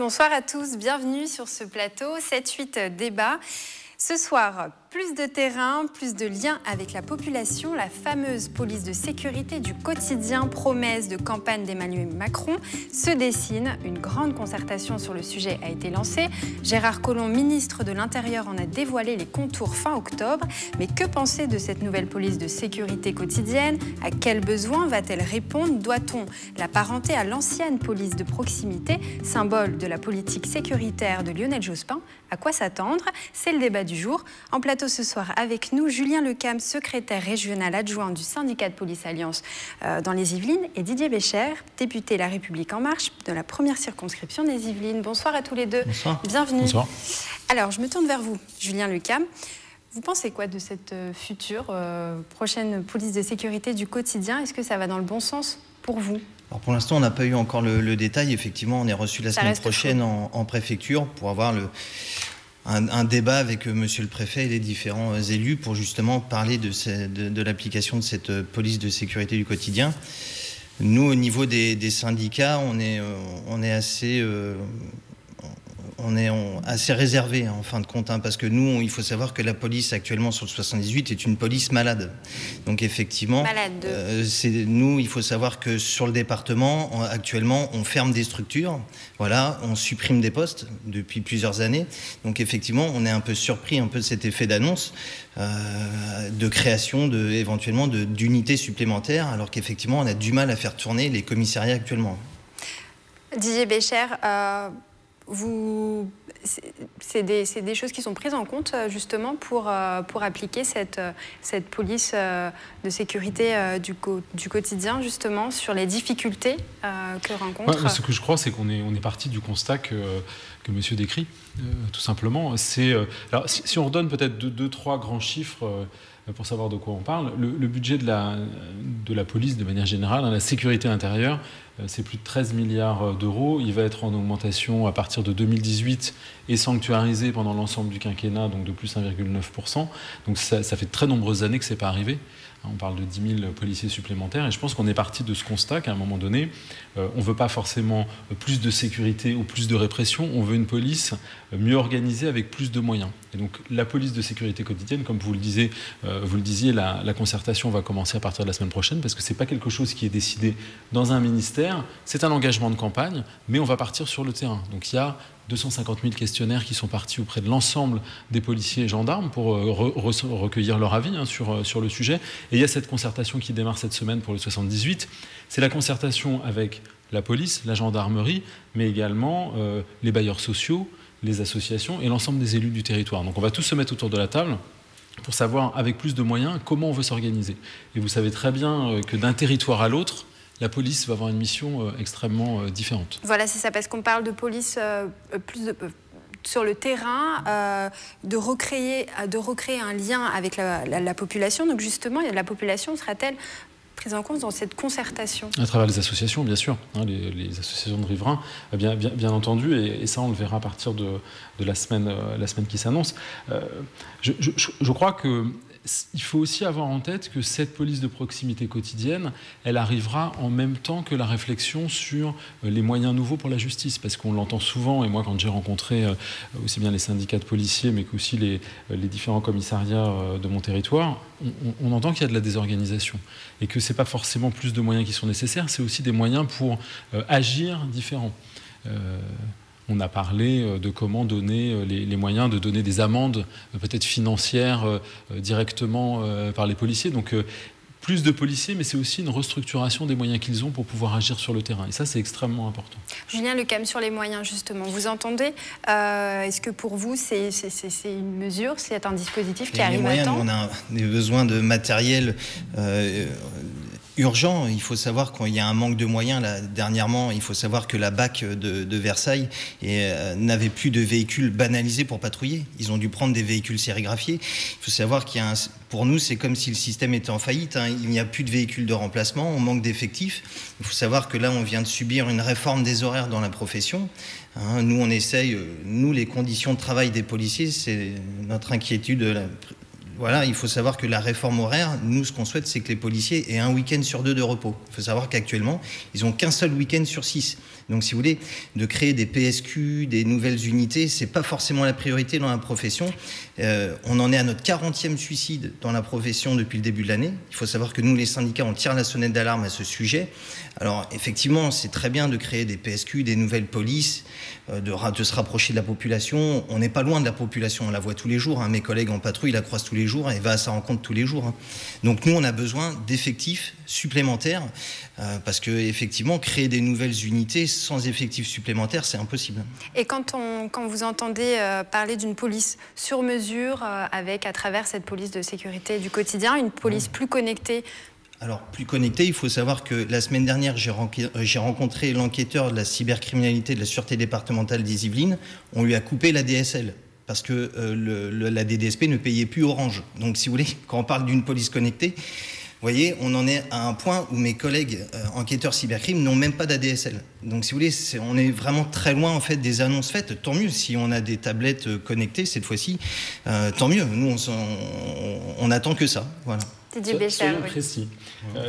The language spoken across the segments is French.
Bonsoir à tous, bienvenue sur ce plateau 7-8 débat. Ce soir, plus de terrain, plus de liens avec la population, la fameuse police de sécurité du quotidien, promesse de campagne d'Emmanuel Macron, se dessine. Une grande concertation sur le sujet a été lancée. Gérard Collomb, ministre de l'Intérieur, en a dévoilé les contours fin octobre. Mais que penser de cette nouvelle police de sécurité quotidienne? À quels besoins va-t-elle répondre? Doit-on l'apparenter à l'ancienne police de proximité, symbole de la politique sécuritaire de Lionel Jospin? À quoi s'attendre? C'est le débat du jour. En plateau ce soir avec nous, Julien Lecam, secrétaire régional adjoint du syndicat de police Alliance dans les Yvelines, et Didier Bécher, député La République En Marche de la première circonscription des Yvelines. Bonsoir à tous les deux. Bonsoir. Bienvenue. Bonsoir. Alors, je me tourne vers vous, Julien Lecam. Vous pensez quoi de cette future prochaine police de sécurité du quotidien? Est-ce que ça va dans le bon sens pour vous? Alors pour l'instant, on n'a pas eu encore le détail. Effectivement, on est reçu la semaine prochaine en préfecture pour avoir un débat avec monsieur le préfet et les différents élus pour justement parler de l'application de cette police de sécurité du quotidien. Nous, au niveau des syndicats, on est assez réservé en fin de compte, parce que nous, il faut savoir que la police actuellement sur le 78 est une police malade. Donc effectivement, nous, il faut savoir que sur le département, actuellement, on ferme des structures, voilà, on supprime des postes depuis plusieurs années. Donc effectivement, on est un peu surpris de cet effet d'annonce de création éventuellement d'unités supplémentaires, alors qu'effectivement, on a du mal à faire tourner les commissariats actuellement. Didier Bécher, c'est des choses qui sont prises en compte justement pour appliquer cette police de sécurité du quotidien, justement, sur les difficultés que rencontre. Ouais, ce que je crois, c'est qu'on est parti du constat que monsieur décrit, tout simplement. Alors, si on redonne peut-être deux, trois grands chiffres pour savoir de quoi on parle, le budget de la police, de manière générale, la sécurité intérieure, c'est plus de 13 milliards d'euros. Il va être en augmentation à partir de 2018 et sanctuarisé pendant l'ensemble du quinquennat, donc de plus 1,9%. Donc ça fait de très nombreuses années que ce n'est pas arrivé. On parle de 10 000 policiers supplémentaires et je pense qu'on est parti de ce constat qu'à un moment donné, on ne veut pas forcément plus de sécurité ou plus de répression, on veut une police mieux organisée avec plus de moyens. Et donc la police de sécurité quotidienne, comme vous le disiez, la concertation va commencer à partir de la semaine prochaine parce que ce n'est pas quelque chose qui est décidé dans un ministère, c'est un engagement de campagne, mais on va partir sur le terrain. Donc il y a 250 000 questionnaires qui sont partis auprès de l'ensemble des policiers et gendarmes pour recueillir leur avis sur le sujet. Et il y a cette concertation qui démarre cette semaine pour le 78. C'est la concertation avec la police, la gendarmerie, mais également les bailleurs sociaux, les associations et l'ensemble des élus du territoire. Donc on va tous se mettre autour de la table pour savoir, avec plus de moyens, comment on veut s'organiser. Et vous savez très bien que d'un territoire à l'autre, la police va avoir une mission extrêmement différente. Voilà, c'est ça, parce qu'on parle de police sur le terrain, de recréer un lien avec la population. Donc justement, la population sera-t-elle prise en compte dans cette concertation? À travers les associations, bien sûr, les associations de riverains, bien entendu, et ça on le verra à partir de la semaine qui s'annonce. Je crois que il faut aussi avoir en tête que cette police de proximité quotidienne, elle arrivera en même temps que la réflexion sur les moyens nouveaux pour la justice. Parce qu'on l'entend souvent, et moi quand j'ai rencontré aussi bien les syndicats de policiers, mais qu'aussi les différents commissariats de mon territoire, on entend qu'il y a de la désorganisation. Et que ce n'est pas forcément plus de moyens qui sont nécessaires, c'est aussi des moyens pour agir différents. On a parlé de comment donner les moyens de donner des amendes peut-être financières directement par les policiers. Donc plus de policiers, mais c'est aussi une restructuration des moyens qu'ils ont pour pouvoir agir sur le terrain. Et ça, c'est extrêmement important. Julien Lecam, sur les moyens, justement, vous entendez, est-ce que pour vous, c'est une mesure, c'est un dispositif qui arrive à temps? On a des besoins de matériel urgent. Il faut savoir qu'il y a un manque de moyens. Là, dernièrement, il faut savoir que la BAC de Versailles n'avait plus de véhicules banalisés pour patrouiller. Ils ont dû prendre des véhicules sérigraphiés. Il faut savoir qu'il y a pour nous, c'est comme si le système était en faillite. Il n'y a plus de véhicules de remplacement, on manque d'effectifs. Il faut savoir que là, on vient de subir une réforme des horaires dans la profession. Nous, on essaye, les conditions de travail des policiers, c'est notre inquiétude voilà, il faut savoir que la réforme horaire, nous, ce qu'on souhaite, c'est que les policiers aient un week-end sur 2 de repos. Il faut savoir qu'actuellement, ils n'ont qu'un seul week-end sur 6. Donc, si vous voulez, de créer des PSQ, des nouvelles unités, c'est pas forcément la priorité dans la profession. On en est à notre 40e suicide dans la profession depuis le début de l'année. Il faut savoir que nous, les syndicats, on tire la sonnette d'alarme à ce sujet. Alors, effectivement, c'est très bien de créer des PSQ, des nouvelles polices, de se rapprocher de la population. On n'est pas loin de la population, on la voit tous les jours. Hein. Mes collègues en patrouille la croisent tous les jours et va à sa rencontre tous les jours. Hein. Donc, nous, on a besoin d'effectifs supplémentaires parce que, effectivement, créer des nouvelles unités sans effectifs supplémentaires, c'est impossible. Et quand vous entendez parler d'une police sur mesure, avec à travers cette police de sécurité du quotidien, une police plus connectée. Alors, plus connectée, il faut savoir que la semaine dernière, j'ai rencontré l'enquêteur de la cybercriminalité de la Sûreté départementale des Yvelines. On lui a coupé la DSL parce que la DDSP ne payait plus Orange. Donc, si vous voulez, quand on parle d'une police connectée, vous voyez, on en est à un point où mes collègues enquêteurs cybercrime n'ont même pas d'ADSL. Donc, si vous voulez, on est vraiment très loin en fait des annonces faites. Tant mieux si on a des tablettes connectées cette fois-ci. Tant mieux. Nous, on attend que ça. Voilà. Soyons précis.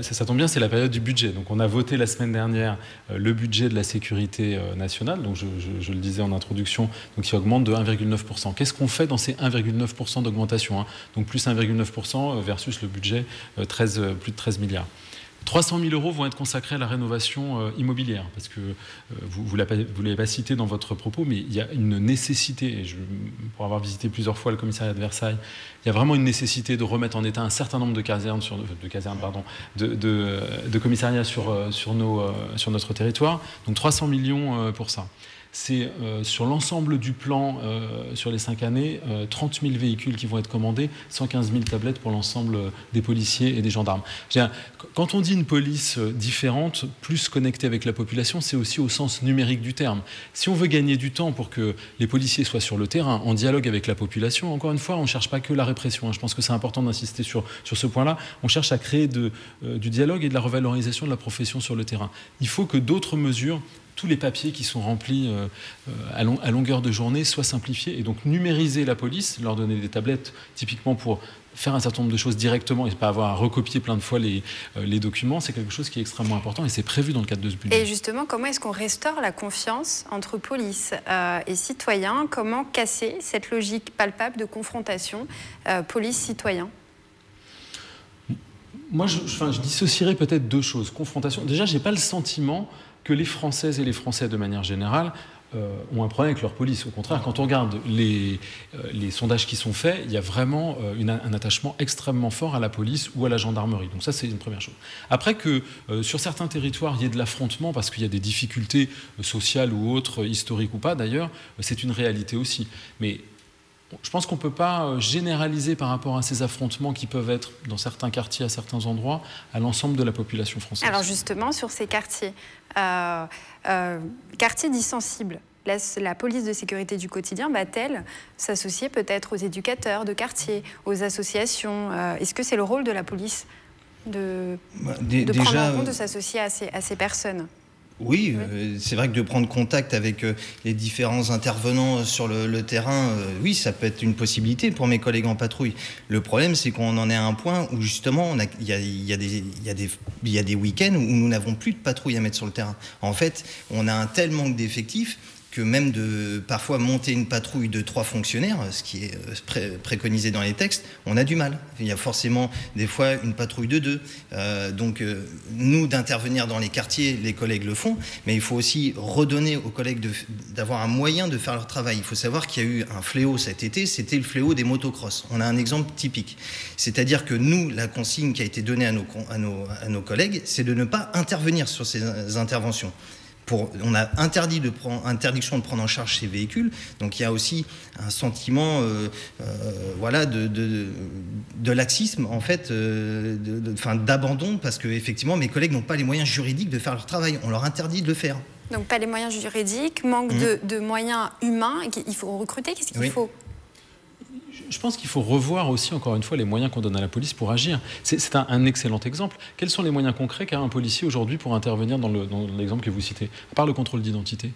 Ça tombe bien, c'est la période du budget. Donc, on a voté la semaine dernière le budget de la sécurité nationale. Donc, je le disais en introduction, donc il augmente de 1,9%. Qu'est-ce qu'on fait dans ces 1,9% d'augmentation, hein? Donc, plus 1,9% versus le budget plus de 13 milliards. 300 000 € vont être consacrés à la rénovation immobilière, parce que vous ne l'avez pas cité dans votre propos, mais il y a une nécessité, et pour avoir visité plusieurs fois le commissariat de Versailles, il y a vraiment une nécessité de remettre en état un certain nombre de commissariats sur notre territoire, donc 300 millions pour ça. C'est sur l'ensemble du plan, sur les 5 années, 30 000 véhicules qui vont être commandés, 115 000 tablettes pour l'ensemble des policiers et des gendarmes. Quand on dit une police différente, plus connectée avec la population, c'est aussi au sens numérique du terme. Si on veut gagner du temps pour que les policiers soient sur le terrain, en dialogue avec la population, encore une fois, on ne cherche pas que la répression. Hein. Je pense que c'est important d'insister sur ce point-là. On cherche à créer du dialogue et de la revalorisation de la profession sur le terrain. Il faut que d'autres mesures, tous les papiers qui sont remplis à longueur de journée soient simplifiés et donc numériser la police, leur donner des tablettes typiquement pour faire un certain nombre de choses directement et pas avoir à recopier plein de fois les documents, c'est quelque chose qui est extrêmement important et c'est prévu dans le cadre de ce budget. Et justement, comment est-ce qu'on restaure la confiance entre police et citoyens? Comment casser cette logique palpable de confrontation police-citoyen? Moi, je dissocierais peut-être deux choses. Confrontation, déjà, je n'ai pas le sentiment que les Françaises et les Français, de manière générale, ont un problème avec leur police. Au contraire, quand on regarde les sondages qui sont faits, il y a vraiment un attachement extrêmement fort à la police ou à la gendarmerie. Donc ça, c'est une première chose. Après que sur certains territoires, il y ait de l'affrontement parce qu'il y a des difficultés sociales ou autres, historiques ou pas d'ailleurs, c'est une réalité aussi. Mais je pense qu'on ne peut pas généraliser par rapport à ces affrontements qui peuvent être dans certains quartiers, à certains endroits, à l'ensemble de la population française. Alors justement, sur ces quartiers, quartiers dits sensibles, la police de sécurité du quotidien va-t-elle s'associer peut-être aux éducateurs de quartier, aux associations? Est-ce que c'est le rôle de la police de prendre en compte, de s'associer à ces personnes? Oui, c'est vrai que de prendre contact avec les différents intervenants sur le terrain, oui, ça peut être une possibilité pour mes collègues en patrouille. Le problème, c'est qu'on en est à un point où justement, il y a des week-ends où nous n'avons plus de patrouille à mettre sur le terrain. En fait, on a un tel manque d'effectifs que même de parfois monter une patrouille de 3 fonctionnaires, ce qui est préconisé dans les textes, on a du mal. Il y a forcément des fois une patrouille de 2. Donc nous, d'intervenir dans les quartiers, les collègues le font, mais il faut aussi redonner aux collègues d'avoir un moyen de faire leur travail. Il faut savoir qu'il y a eu un fléau cet été, c'était le fléau des motocross. On a un exemple typique. C'est-à-dire que nous, la consigne qui a été donnée à nos collègues, c'est de ne pas intervenir sur ces interventions. On a interdiction de prendre en charge ces véhicules, donc il y a aussi un sentiment voilà, de laxisme, en fait, d'abandon, parce que effectivement mes collègues n'ont pas les moyens juridiques de faire leur travail, on leur interdit de le faire. Donc pas les moyens juridiques, manque de moyens humains, il faut recruter, qu'est-ce qu'il faut ? Je pense qu'il faut revoir aussi, encore une fois, les moyens qu'on donne à la police pour agir. C'est un excellent exemple. Quels sont les moyens concrets qu'a un policier aujourd'hui pour intervenir dans l'exemple que vous citez, à part le contrôle d'identité?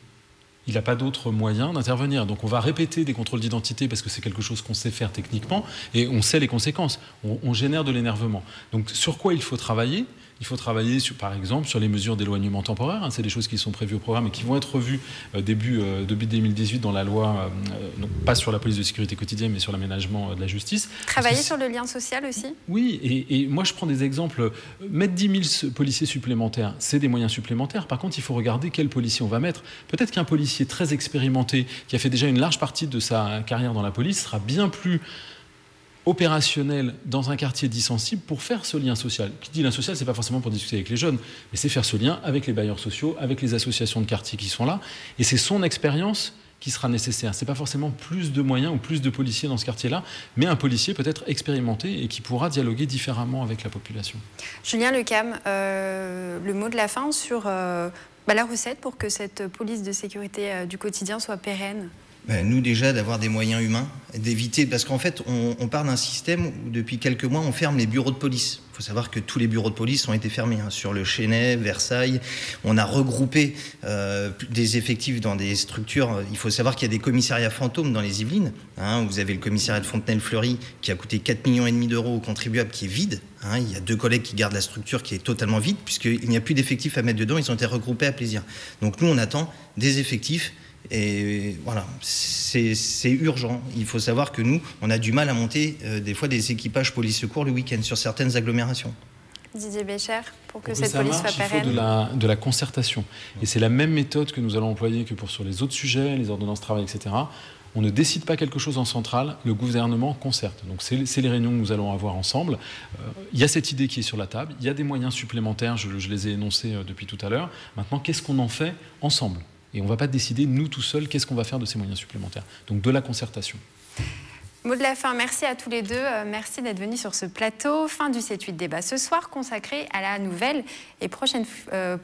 il n'a pas d'autre moyen d'intervenir. Donc on va répéter des contrôles d'identité parce que c'est quelque chose qu'on sait faire techniquement et on sait les conséquences. On génère de l'énervement. Donc sur quoi il faut travailler ? Il faut travailler, par exemple, sur les mesures d'éloignement temporaire. C'est des choses qui sont prévues au programme et qui vont être revues début 2018 dans la loi, donc pas sur la police de sécurité quotidienne, mais sur l'aménagement de la justice. Travailler sur le lien social aussi ? Oui, et moi je prends des exemples. Mettre 10 000 policiers supplémentaires, c'est des moyens supplémentaires. Par contre, il faut regarder quel policier on va mettre. Peut-être qu'un policier très expérimenté, qui a fait déjà une large partie de sa carrière dans la police, sera bien plus opérationnel dans un quartier dit sensible pour faire ce lien social. Qui dit lien social, c'est pas forcément pour discuter avec les jeunes, mais c'est faire ce lien avec les bailleurs sociaux, avec les associations de quartier qui sont là. Et c'est son expérience qui sera nécessaire. C'est pas forcément plus de moyens ou plus de policiers dans ce quartier-là, mais un policier peut-être expérimenté et qui pourra dialoguer différemment avec la population. Julien Lecam, le mot de la fin sur la recette pour que cette police de sécurité du quotidien soit pérenne. Nous déjà d'avoir des moyens humains, d'éviter, parce qu'en fait on part d'un système où depuis quelques mois on ferme les bureaux de police. Il faut savoir que tous les bureaux de police ont été fermés, sur le Chesnay, Versailles. On a regroupé des effectifs dans des structures. Il faut savoir qu'il y a des commissariats fantômes dans les Yvelines. Vous avez le commissariat de Fontenay-le-Fleury qui a coûté 4,5 millions d'euros aux contribuables, qui est vide. Il y a 2 collègues qui gardent la structure qui est totalement vide puisqu'il n'y a plus d'effectifs à mettre dedans. Ils ont été regroupés à plaisir. Donc nous on attend des effectifs. Et voilà, c'est urgent. Il faut savoir que nous, on a du mal à monter des fois des équipages police-secours le week-end sur certaines agglomérations. Didier Bécher, pour que cette police soit pérenne. Il faut de la concertation. Et c'est la même méthode que nous allons employer que sur les autres sujets, les ordonnances travail, etc. On ne décide pas quelque chose en centrale, le gouvernement concerte. Donc c'est les réunions que nous allons avoir ensemble. Il y a cette idée qui est sur la table, il y a des moyens supplémentaires, je les ai énoncés depuis tout à l'heure. Maintenant, qu'est-ce qu'on en fait ensemble ? Et on ne va pas décider, nous, tout seuls, qu'est-ce qu'on va faire de ces moyens supplémentaires. Donc, de la concertation. Mot de la fin, merci à tous les deux. Merci d'être venus sur ce plateau. Fin du 7-8 débat ce soir, consacré à la nouvelle et prochaine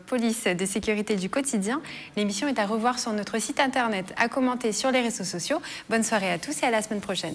police de sécurité du quotidien. L'émission est à revoir sur notre site internet, à commenter sur les réseaux sociaux. Bonne soirée à tous et à la semaine prochaine.